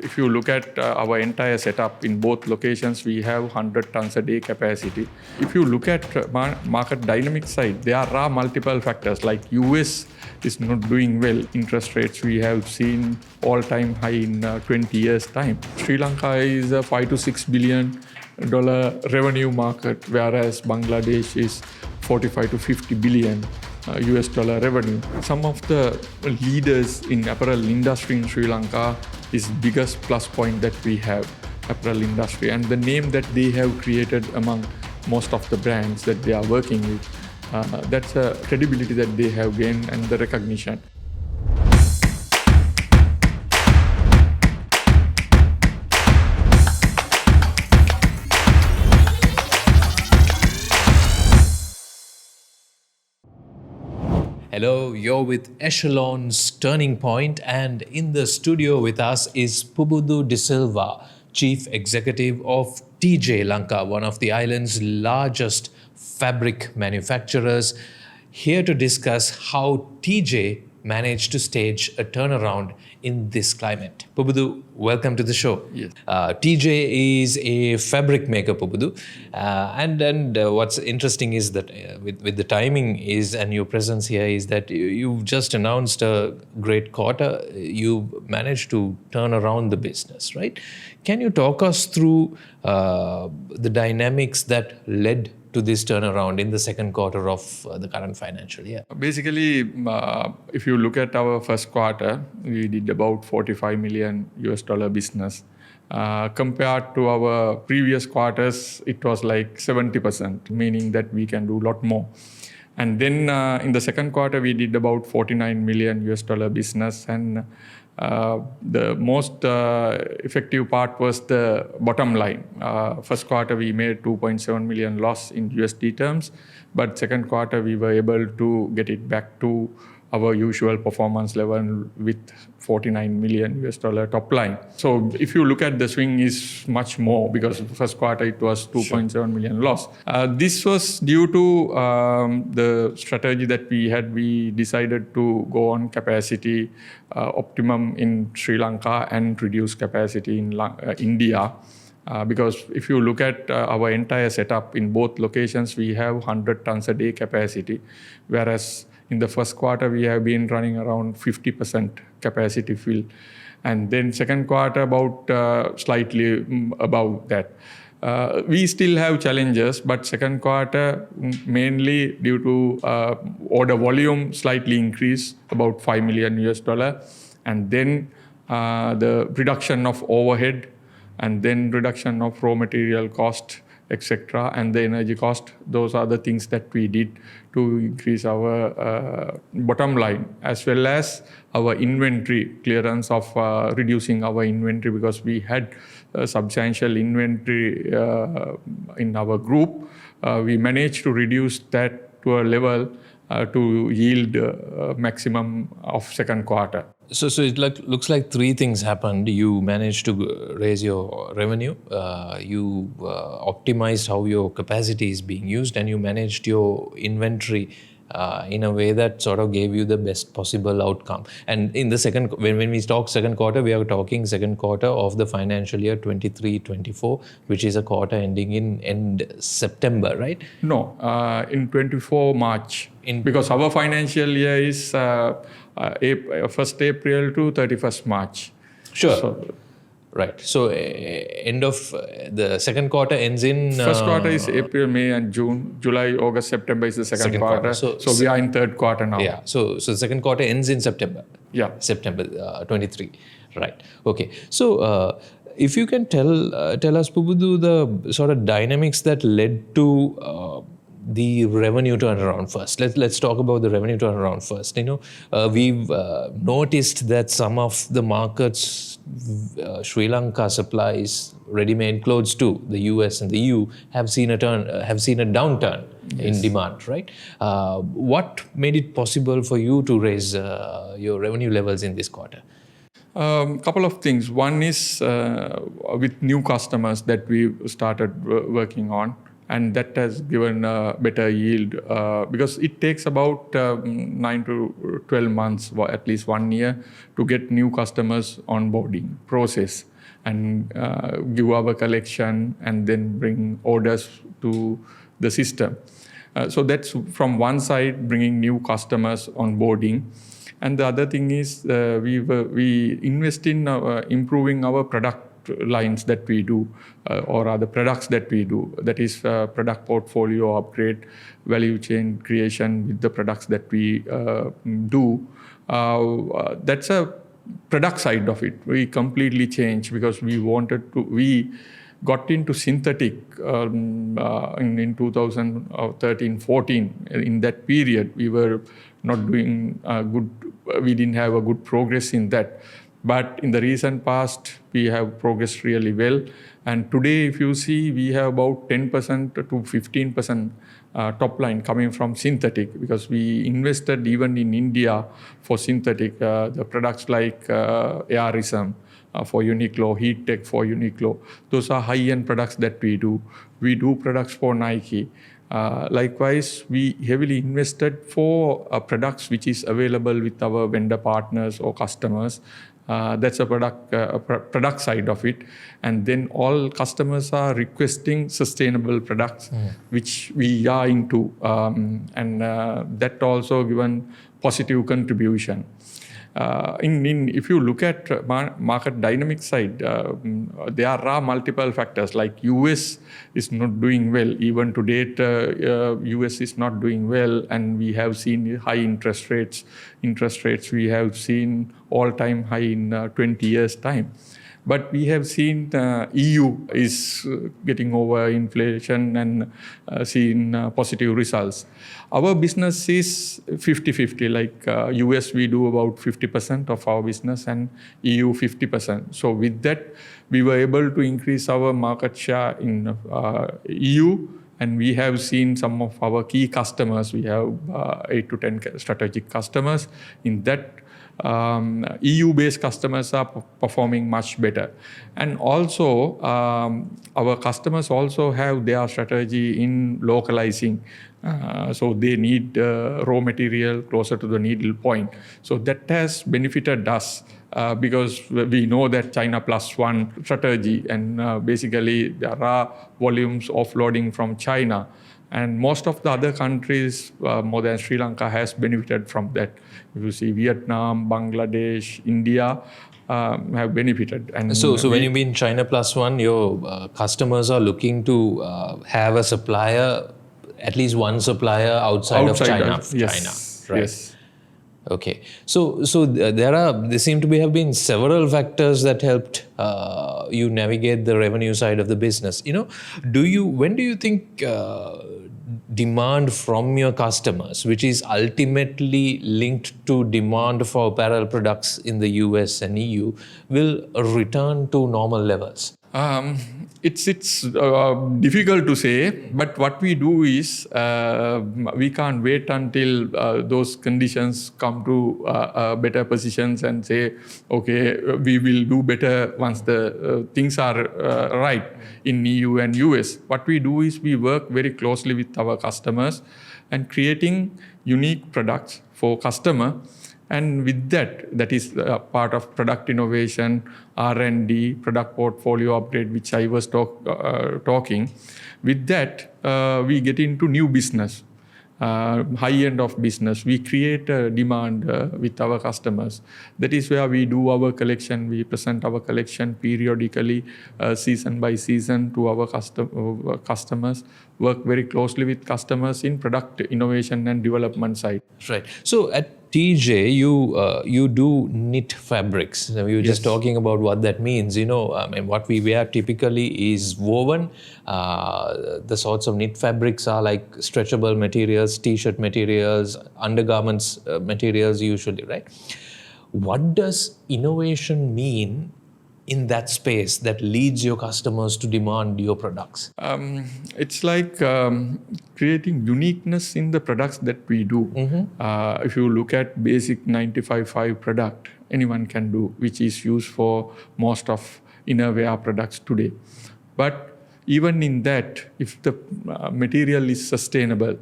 if you look at our entire setup in both locations, we have 100 tons a day capacity. If you look at market dynamic side, there are multiple factors like US is not doing well. Interest rates we have seen all-time high in 20 years' time. Sri Lanka is a $5 to $6 billion revenue market, whereas Bangladesh is 45 to 50 billion US dollar revenue. Some of the leaders in apparel industry in Sri Lanka is biggest plus point that we have, apparel industry, and the name that they have created among most of the brands that they are working with. That's a credibility that they have gained and the recognition. Hello, you're with Echelon's Turning Point, and in the studio with us is Pubudu de Silva, Chief Executive of Teejay, Lanka, one of the island's largest fabric manufacturers, here to discuss how Teejay managed to stage a turnaround in this climate. Pubudu, welcome to the show. Yes. Teejay is a fabric maker, Pubudu, and what's interesting is that with the timing is and your presence here is that you've just announced a great quarter. You managed to turn around the business, right? Can you talk us through the dynamics that led to this turnaround in the second quarter of the current financial year? Basically, if you look at our first quarter, we did about 45 million US dollar business. Compared to our previous quarters, it was like 70%, meaning that we can do a lot more. And then in the second quarter, we did about 49 million US dollar business, and the most effective part was the bottom line. First quarter we made 2.7 million loss in USD terms, but second quarter we were able to get it back to our usual performance level with 49 million US dollar top line. So if you look at the swing is much more because first quarter it was 2.7 million loss. This was due to the strategy that we had. We decided to go on capacity optimum in Sri Lanka and reduce capacity in India. Because if you look at our entire setup in both locations, we have 100 tons a day capacity, whereas in the first quarter, we have been running around 50% capacity fill. And then second quarter, about slightly above that. We still have challenges, but second quarter, mainly due to order volume slightly increased, about 5 million US dollar. And then the reduction of overhead, and then reduction of raw material cost, etc., and the energy cost. Those are the things that we did to increase our bottom line, as well as our inventory clearance of reducing our inventory, because we had substantial inventory in our group. We managed to reduce that to a level to yield maximum of second quarter. So it looks like three things happened. You managed to raise your revenue, you optimized how your capacity is being used, and you managed your inventory in a way that sort of gave you the best possible outcome. And in the second, when we talk second quarter, we are talking second quarter of the financial year 23-24, which is a quarter ending in end September, right? No, in 24 March. Because our financial year is 1st April to 31st March. Sure. So, right. So end of the second quarter ends in... First quarter is April, May and June. July, August, September is the second quarter. So we are in third quarter now. Yeah. So the second quarter ends in September. Yeah. September 23. Right. Okay. So if you can tell us, Pubudu, the sort of dynamics that led to the revenue turnaround first. Let's talk about the revenue turnaround first. We've noticed that some of the markets Sri Lanka supplies ready-made clothes to the US and the EU have seen a downturn in demand, right? What made it possible for you to raise your revenue levels in this quarter? Couple of things. One is with new customers that we started working on, and that has given a better yield because it takes about 9 to 12 months, or at least 1 year, to get new customers onboarding process. and give our collection and then bring orders to the system. So that's from one side, bringing new customers onboarding. And the other thing is we invest in improving our product lines that we do, or other products that we do. That is product portfolio upgrade, value chain creation with the products that we do. That's a product side of it. We completely changed because we got into synthetic in 2013-14. In that period, we were not doing good. We didn't have a good progress in that. But in the recent past, we have progressed really well. And today, if you see, we have about 10% to 15% top line coming from synthetic, because we invested even in India for synthetic. The products like Airism for Uniqlo, Heat Tech for Uniqlo. Those are high-end products that we do. We do products for Nike. Likewise, we heavily invested for products which is available with our vendor partners or customers. That's a product side of it. And then all customers are requesting sustainable products, which we are into. And that also given positive contribution. If you look at market dynamic side, there are multiple factors. Like US is not doing well. Even to date, US is not doing well, and we have seen high interest rates. We have seen all-time high in 20 years' time. But we have seen EU is getting over inflation and seeing positive results. Our business is 50-50. Like US, we do about 50% of our business, and EU 50%. So with that, we were able to increase our market share in EU. And we have seen some of our key customers. We have 8 to 10 strategic customers. In that, EU-based customers are performing much better. And also, our customers also have their strategy in localizing. So they need raw material closer to the needle point. So that has benefited us because we know that China plus one strategy, and basically there are volumes offloading from China. And most of the other countries, more than Sri Lanka, has benefited from that. If you see Vietnam, Bangladesh, India have benefited. And so when you mean China plus one, your customers are looking to have a supplier, at least one supplier outside of China. Yes, China, right? Yes. Okay, so there seem to have been several factors that helped you navigate the revenue side of the business. When do you think demand from your customers, which is ultimately linked to demand for apparel products in the US and EU, will return to normal levels? It's difficult to say, but what we do is we can't wait until those conditions come to better positions and say, okay, we will do better once the things are right in EU and US. What we do is we work very closely with our customers and creating unique products for customer. And with that is part of product innovation, R&D, product portfolio upgrade, which I was talking. With that, we get into new business, high end of business. We create a demand with our customers. That is where we do our collection. We present our collection periodically, season by season, to our customers. Work very closely with customers in product innovation and development side. Right. So at Teejay, you do knit fabrics. Now, you were just talking about what that means. What we wear typically is woven. The sorts of knit fabrics are like stretchable materials, t-shirt materials, undergarments materials usually, right? What does innovation mean in that space that leads your customers to demand your products? It's like creating uniqueness in the products that we do. If you look at basic 95.5 product, anyone can do, which is used for most of innerwear products today. But even in that, if the material is sustainable,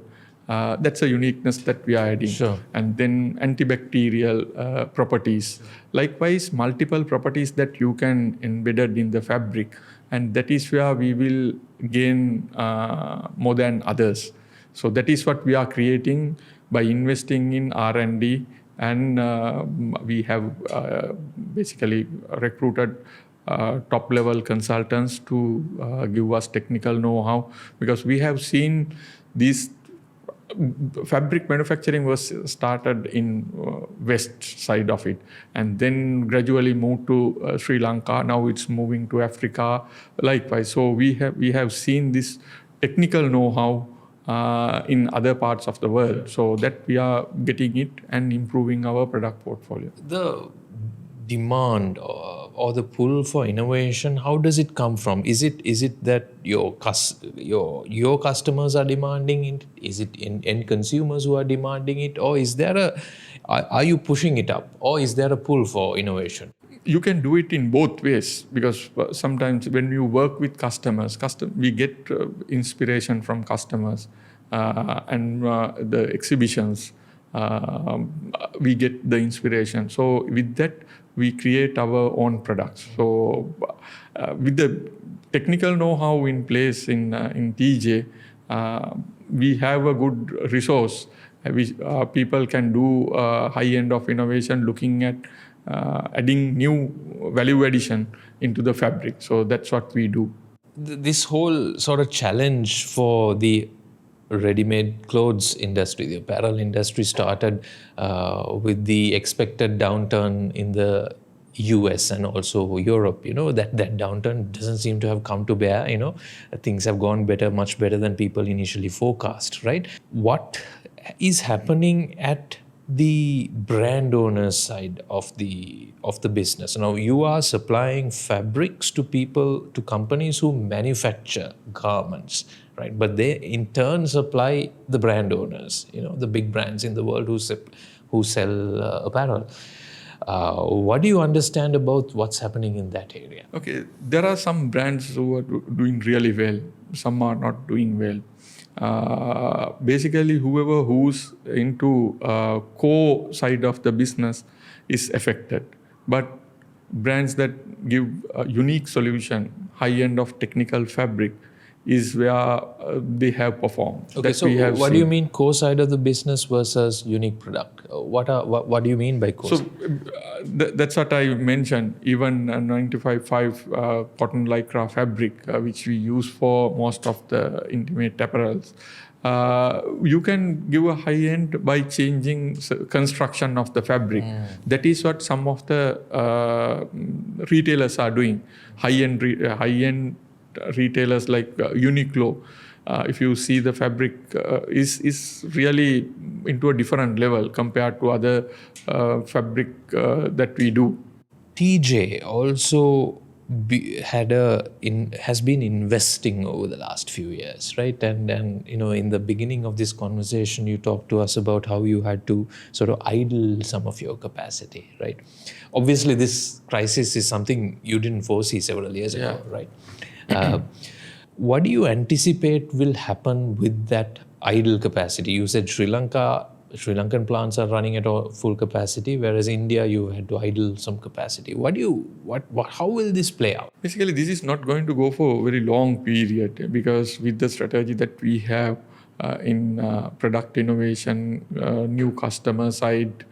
That's a uniqueness that we are adding. Sure. And then antibacterial properties. Likewise, multiple properties that you can embedded in the fabric, and that is where we will gain more than others. So that is what we are creating by investing in R&D, and we have basically recruited top-level consultants to give us technical know-how, because we have seen this fabric manufacturing was started in west side of it, and then gradually moved to Sri Lanka. Now it's moving to Africa. Likewise, so we have seen this technical know-how in other parts of the world, so that we are getting it and improving our product portfolio. The demand or the pull for innovation, how does it come from? Is it that your customers are demanding it? Is it end consumers who are demanding it, or is there are you pushing it up, or is there a pull for innovation? You can do it in both ways, because sometimes when you work with customers, we get inspiration from customers, and the exhibitions, we get the inspiration. So with that, we create our own products. So with the technical know-how in place in Teejay, we have a good resource. People can do high end of innovation, looking at adding new value addition into the fabric. So that's what we do. This whole sort of challenge for the ready-made clothes industry, the apparel industry, started with the expected downturn in the US and also Europe. That downturn doesn't seem to have come to bear. Things have gone better, much better than people initially forecast, right? What is happening at the brand owner's side of the business? Now, you are supplying fabrics to companies who manufacture garments, right? But they in turn supply the brand owners, the big brands in the world who sell apparel. What do you understand about what's happening in that area? Okay, there are some brands who are doing really well. Some are not doing well. Basically, who's into core side of the business is affected. But brands that give a unique solution, high end of technical fabric, is where they have performed. Okay, so what do you mean core side of the business versus unique product? What do you mean by core? So that's what I mentioned. Even 95.5 cotton lycra fabric, which we use for most of the intimate apparels, you can give a high end by changing construction of the fabric. That is what some of the retailers are doing. High end retailers like Uniqlo, if you see the fabric is really into a different level compared to other fabric that we do. Teejay also has been investing over the last few years, right? And in the beginning of this conversation, you talked to us about how you had to sort of idle some of your capacity, right? Obviously, this crisis is something you didn't foresee several years ago, right? What do you anticipate will happen with that idle capacity? You said Sri Lankan plants are running at full capacity, whereas India, you had to idle some capacity. How will this play out? Basically, this is not going to go for a very long period, because with the strategy that we have in product innovation, new customer side,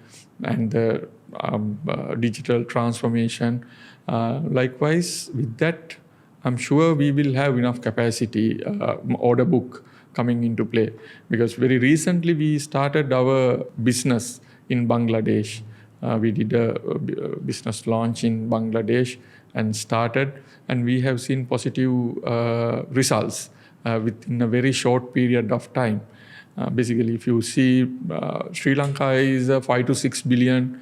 and the digital transformation, likewise with that, I'm sure we will have enough capacity, order book coming into play, because very recently we started our business in Bangladesh. We did a business launch in Bangladesh and we have seen positive results within a very short period of time. Basically, if you see, Sri Lanka is a $5 to $6 billion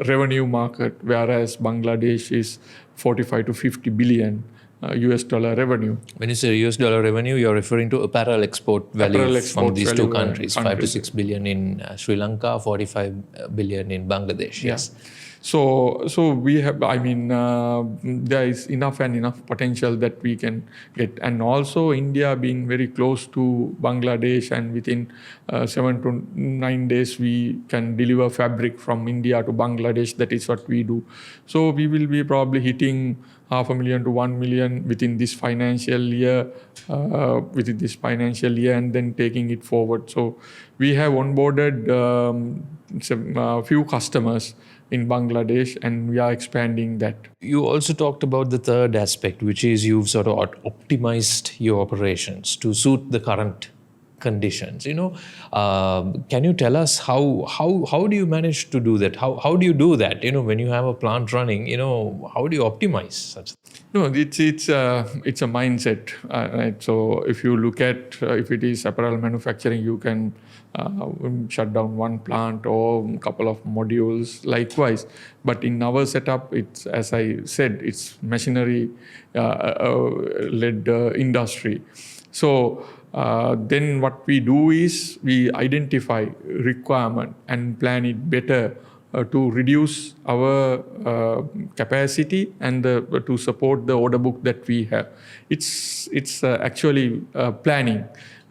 revenue market, whereas Bangladesh is 45 to 50 billion US dollar revenue. When you say US dollar revenue, you're referring to apparel export value from these two countries. 5 to 6 billion in Sri Lanka, 45 billion in Bangladesh. Yes. So we have, I mean, there is enough potential that we can get. And also India being very close to Bangladesh, and within 7 to 9 days we can deliver fabric from India to Bangladesh. That is what we do. So we will be probably hitting 500,000 to 1 million within this financial year, and then taking it forward. So we have onboarded few customers in Bangladesh, and we are expanding that. You also talked about the third aspect, which is you've sort of optimized your operations to suit the current conditions. Can you tell us how do you manage to do that? How do you do that? When you have a plant running, how do you optimize such? No, it's a mindset, right? So if you look at if it is apparel manufacturing, you can shut down one plant or a couple of modules. Likewise, but in our setup, it's, as I said, it's machinery led industry. So then what we do is we identify requirement and plan it better to reduce our capacity and to support the order book that we have. It's actually planning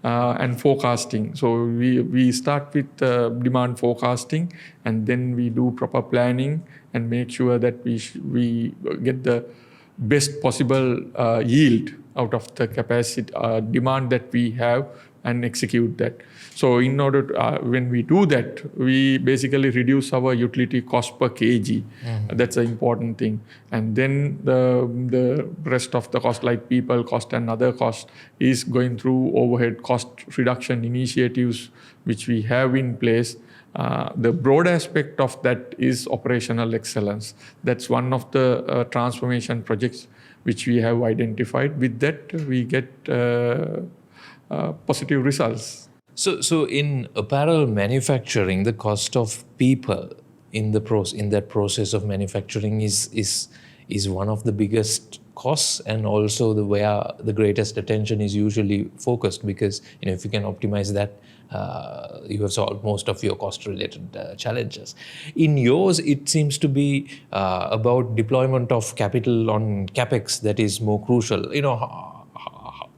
and forecasting. So we start with demand forecasting, and then we do proper planning and make sure that we get the best possible yield out of the capacity demand that we have, and execute that. So in order to, when we do that, we basically reduce our utility cost per kg. That's an important thing. And then the rest of the cost, like people cost and other costs, is going through overhead cost reduction initiatives which we have in place. The broad aspect of that is operational excellence. That's one of the transformation projects which we have identified. With that, we get positive results. So in apparel manufacturing, the cost of people in that process of manufacturing is one of the biggest costs, and also where the greatest attention is usually focused, because if you can optimize that, you have solved most of your cost-related challenges. In yours, it seems to be about deployment of capital on capex that is more crucial.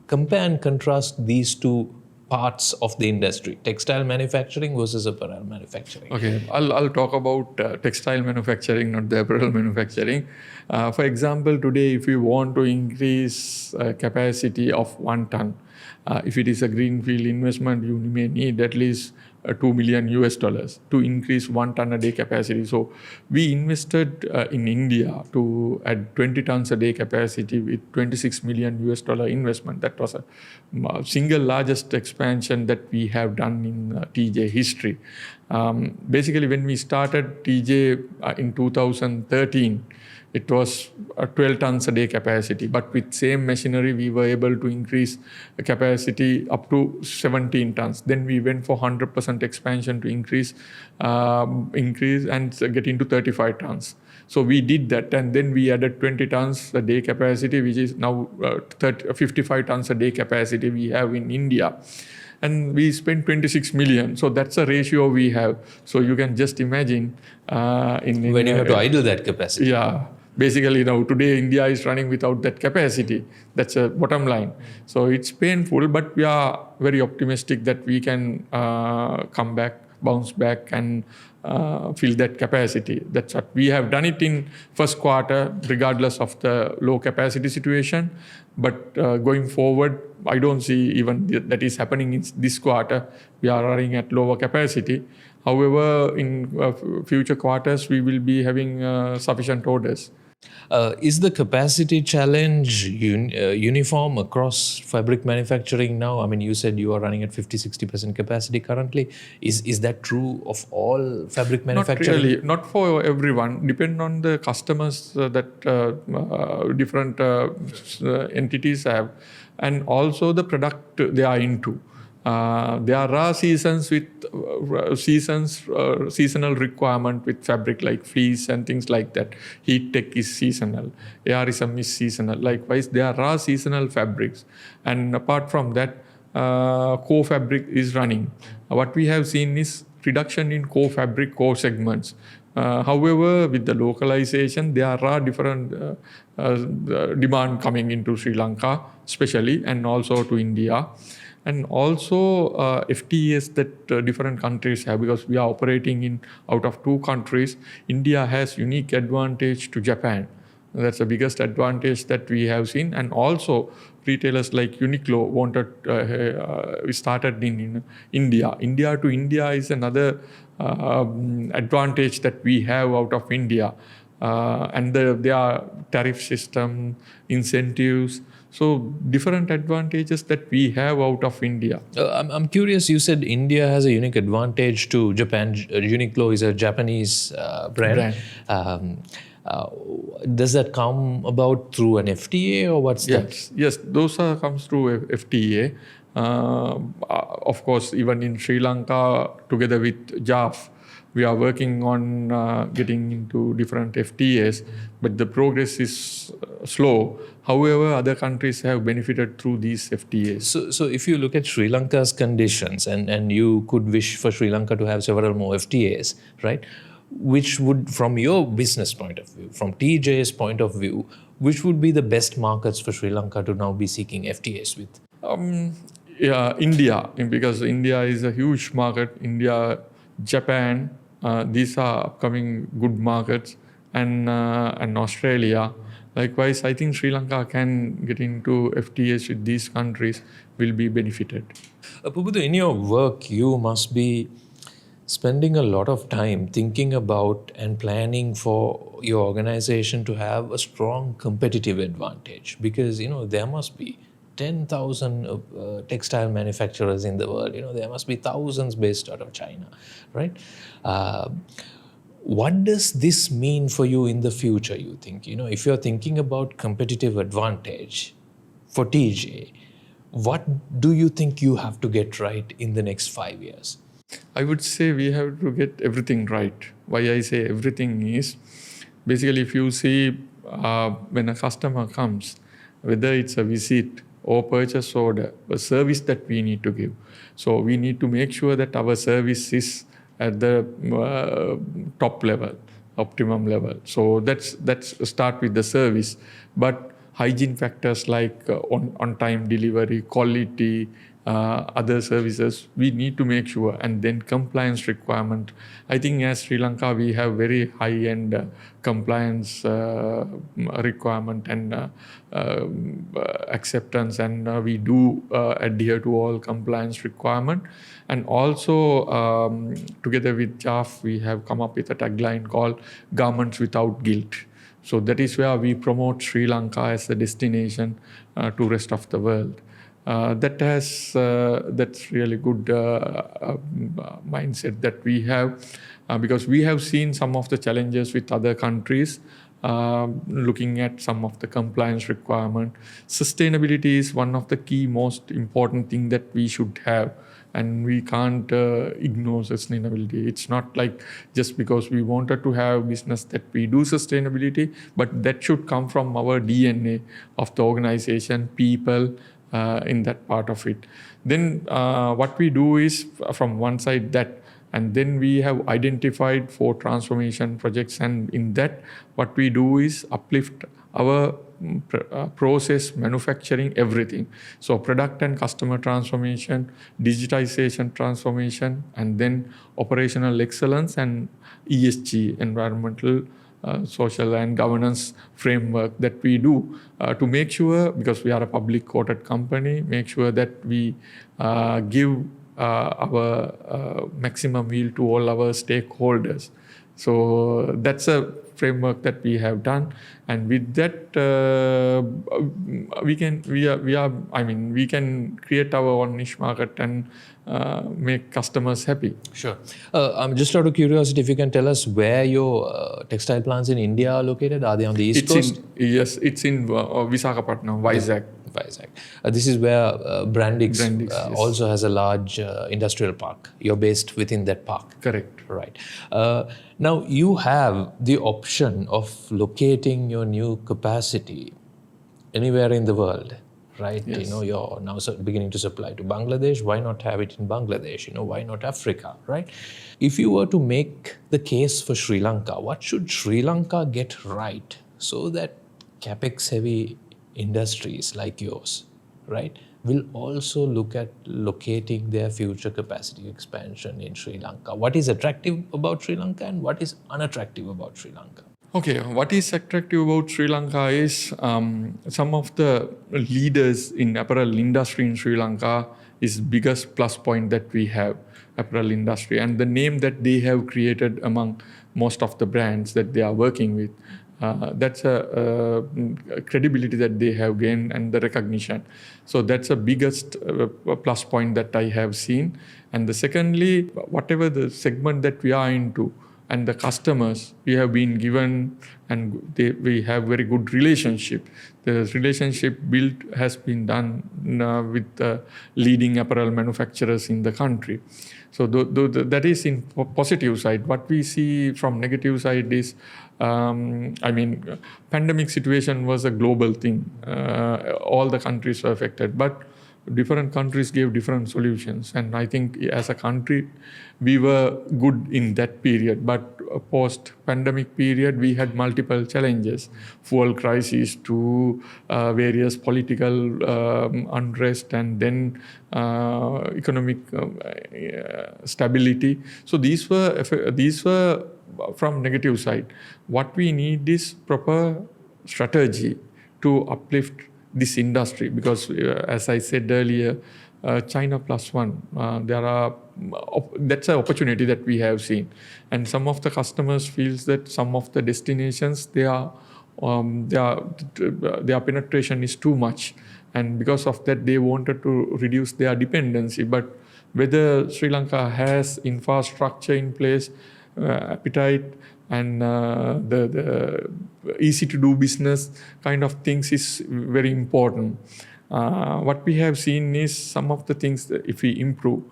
Compare and contrast these two parts of the industry: textile manufacturing versus apparel manufacturing. Okay, I'll talk about textile manufacturing, not the apparel manufacturing. For example, today, if you want to increase capacity of 1 ton, if it is a greenfield investment, you may need at least $2 million to increase 1 ton a day capacity. So we invested in India to add 20 tons a day capacity with $26 million investment. That was a single largest expansion that we have done in Teejay history. Basically, when we started Teejay in 2013, it was 12 tons a day capacity, but with same machinery, we were able to increase the capacity up to 17 tons. Then we went for 100% expansion to increase and get into 35 tons. So we did that, and then we added 20 tons a day capacity, which is now 55 tons a day capacity we have in India. And we spent 26 million. So that's a ratio we have. So you can just imagine when you have to idle that capacity. Yeah. Basically, today India is running without that capacity. That's a bottom line. So it's painful, but we are very optimistic that we can come back, bounce back, and fill that capacity. That's what we have done it in first quarter, regardless of the low capacity situation. But going forward, I don't see even that is happening in this quarter. We are running at lower capacity. However, in future quarters, we will be having sufficient orders. Is the capacity challenge uniform across fabric manufacturing now? I mean, you said you are running at 50-60% capacity currently. Is that true of all fabric manufacturing? Not really, not for everyone. Depend on the customers that different entities have, and also the product they are into. There are seasons with seasonal requirement with fabric like fleece and things like that. Heat tech is seasonal. ARism is seasonal. Likewise, there are seasonal fabrics. And apart from that, core fabric is running. What we have seen is reduction in core fabric, core segments. However, with the localization, there are different demand coming into Sri Lanka, especially, and also to India. And also FTAs that different countries have, because we are operating in out of 2 countries. India has unique advantage to Japan. That's the biggest advantage that we have seen. And also retailers like Uniqlo we started in India. India to India is another advantage that we have out of India. And there are tariff system, incentives, so different advantages that we have out of India. I'm curious, you said India has a unique advantage to Japan. Uniqlo is a Japanese brand. Does that come about through an FTA or what's that? Yes, those comes through FTA. Of course, even in Sri Lanka, together with JAF, we are working on getting into different FTAs, but the progress is slow. However, other countries have benefited through these FTAs. So if you look at Sri Lanka's conditions, and you could wish for Sri Lanka to have several more FTAs, right? Which would, from your business point of view, from Teejay's point of view, which would be the best markets for Sri Lanka to now be seeking FTAs with? India, because India is a huge market. India, Japan, these are upcoming good markets, and Australia. Likewise, I think Sri Lanka can get into FTAs with these countries, will be benefited. Pubudu, in your work, you must be spending a lot of time thinking about and planning for your organization to have a strong competitive advantage, because there must be 10,000 textile manufacturers in the world. There must be thousands based out of China, right? What does this mean for you in the future, you think? If you're thinking about competitive advantage for Teejay, what do you think you have to get right in the next 5 years? I would say we have to get everything right. Why I say everything is, basically if you see when a customer comes, whether it's a visit or purchase order, a service that we need to give. So we need to make sure that our service is at the top level, optimum level. So that's start with the service. But hygiene factors like on-time delivery, quality, other services, we need to make sure. And then compliance requirement. I think as Sri Lanka, we have very high-end compliance requirement and acceptance, and we do adhere to all compliance requirement. And also, together with JAF, we have come up with a tagline called "Garments Without Guilt." So that is where we promote Sri Lanka as a destination to rest of the world. That's really good mindset that we have, because we have seen some of the challenges with other countries, looking at some of the compliance requirement. Sustainability is one of the key most important thing that we should have, and we can't ignore sustainability. It's not like just because we wanted to have business that we do sustainability, but that should come from our DNA of the organization, people, in that part of it. Then what we do is from one side that, and then we have identified 4 transformation projects, and in that what we do is uplift our process, manufacturing, everything. So product and customer transformation, digitization transformation, and then operational excellence and ESG, environmental, social and governance framework that we do to make sure, because we are a public quoted company, make sure that we give our maximum yield to all our stakeholders. So that's a framework that we have done, and with that we can create our own niche market and make customers happy. Sure. I'm just out of curiosity, if you can tell us where your textile plants in India are located. Are they on the East Coast? Yes, it's in Visakhapatnam, Vizag. This is where Brandix, Brandix, yes. also has a large industrial park. You're based within that park. Correct. Right. Now, you have the option of locating your new capacity anywhere in the world, right? Yes. You're now beginning to supply to Bangladesh. Why not have it in Bangladesh? Why not Africa, right? If you were to make the case for Sri Lanka, what should Sri Lanka get right so that capex heavy industries like yours, right, will also look at locating their future capacity expansion in Sri Lanka? What is attractive about Sri Lanka and what is unattractive about Sri Lanka? Okay, what is attractive about Sri Lanka is some of the leaders in apparel industry in Sri Lanka is biggest plus point that we have apparel industry, and the name that they have created among most of the brands that they are working with. That's a credibility that they have gained and the recognition. So that's the biggest plus point that I have seen. And the secondly, whatever the segment that we are into, and the customers we have been given, and we have very good relationship. The relationship built has been done with the leading apparel manufacturers in the country. So that is in positive side. What we see from negative side is, pandemic situation was a global thing. All the countries were affected, but different countries gave different solutions, and I think as a country we were good in that period. But post pandemic period we had multiple challenges, fuel crisis to various political unrest, and then economic stability. So these were from negative side. What we need is proper strategy to uplift this industry, because as I said earlier, China plus one, that's an opportunity that we have seen, and some of the customers feels that some of the destinations their penetration is too much, and because of that they wanted to reduce their dependency. But whether Sri Lanka has infrastructure in place, appetite, and the easy to do business kind of things is very important. What we have seen is some of the things that if we improve,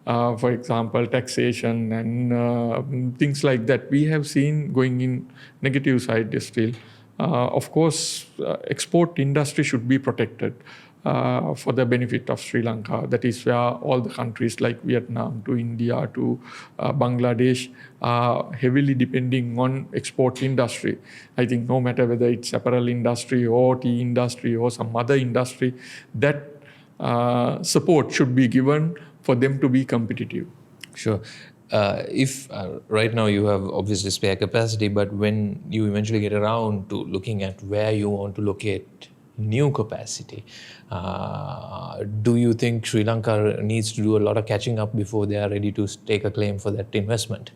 for example, taxation and things like that, we have seen going in negative side still. Of course, export industry should be protected for the benefit of Sri Lanka. That is where all the countries like Vietnam to India to Bangladesh are heavily depending on export industry. I think no matter whether it's apparel industry or tea industry or some other industry, that support should be given for them to be competitive. Sure. If right now you have obviously spare capacity, but when you eventually get around to looking at where you want to locate new capacity, do you think Sri Lanka needs to do a lot of catching up before they are ready to take a claim for that investment?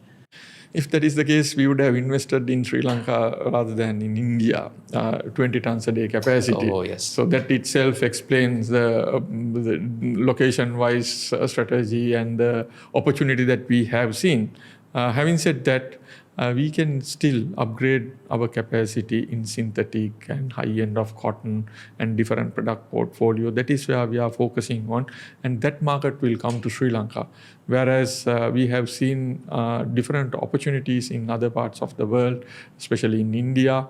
If that is the case, we would have invested in Sri Lanka rather than in India, 20 tons a day capacity. Oh, yes. So that itself explains the location-wise strategy and the opportunity that we have seen. Having said that, we can still upgrade our capacity in synthetic and high-end of cotton and different product portfolio. That is where we are focusing on, and that market will come to Sri Lanka. Whereas we have seen different opportunities in other parts of the world, especially in India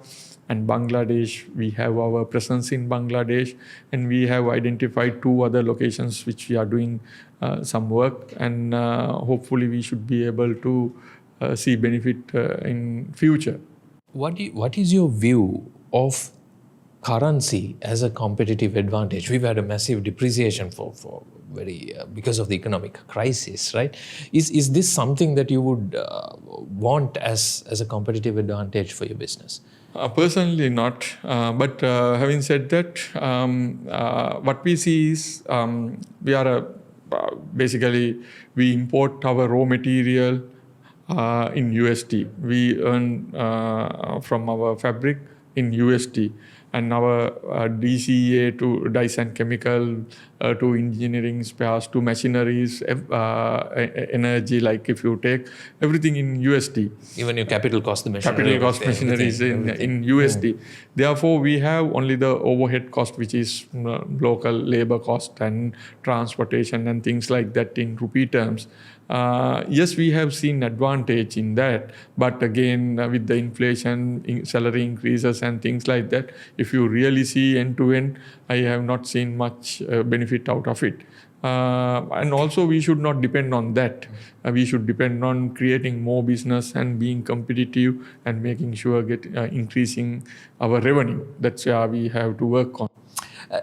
and Bangladesh. We have our presence in Bangladesh, and we have identified 2 other locations which we are doing some work, and hopefully we should be able to see benefit in future. What is your view of currency as a competitive advantage? We've had a massive depreciation for because of the economic crisis, right? Is this something that you would want as a competitive advantage for your business? Personally not, but having said that, what we see is we are basically we import our raw material in USD. We earn from our fabric in USD, and our DCA to dyes and chemical to engineering spares to machineries, energy, like if you take everything in USD. Even your capital cost, the machinery. Capital cost machinery is in USD. Therefore, we have only the overhead cost, which is local labor cost and transportation and things like that in rupee terms. Yes, we have seen advantage in that, but again, with the inflation, salary increases and things like that, if you really see end to end, I have not seen much benefit out of it. And also, we should not depend on that. We should depend on creating more business and being competitive and making sure increasing our revenue. That's where we have to work on.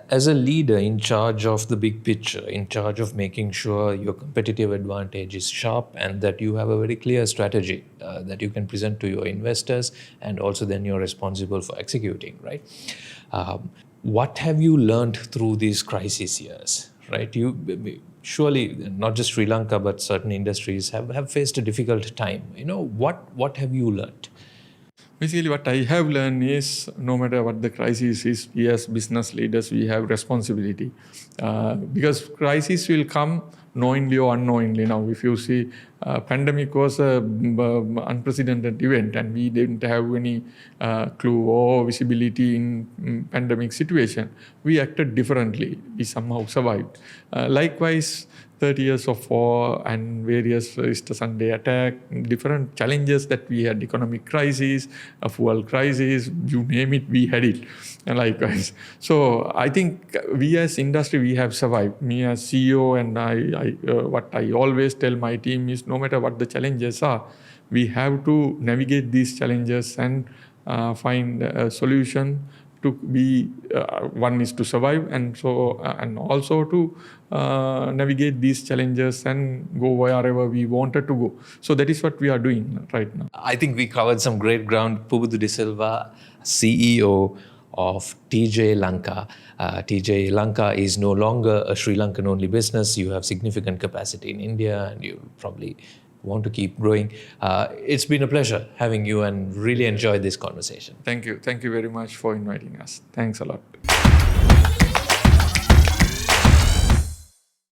As a leader in charge of the big picture, in charge of making sure your competitive advantage is sharp and that you have a very clear strategy that you can present to your investors, and also then you're responsible for executing, right? What have you learned through these crisis years, right? Surely not just Sri Lanka, but certain industries have faced a difficult time. What have you learned? Basically, what I have learned is no matter what the crisis is, we as business leaders, we have responsibility. Because crisis will come knowingly or unknowingly. Now, if you see, pandemic was a unprecedented event and we didn't have any clue or visibility in pandemic situation. We acted differently. We somehow survived. Likewise, 30 years of war and various Easter Sunday attack, different challenges that we had, economic crisis, a fuel crisis, you name it, we had it. And likewise. So I think we as industry, we have survived. Me as CEO and what I always tell my team is no matter what the challenges are, we have to navigate these challenges and find a solution to be one is to survive and also to navigate these challenges and go wherever we wanted to go. So that is what we are doing right now. I think we covered some great ground. Pubudu de Silva, CEO of Teejay Lanka. Teejay Lanka is no longer a Sri Lankan only business. You have significant capacity in India and you probably want to keep growing. It's been a pleasure having you and really enjoyed this conversation. Thank you. Thank you very much for inviting us. Thanks a lot.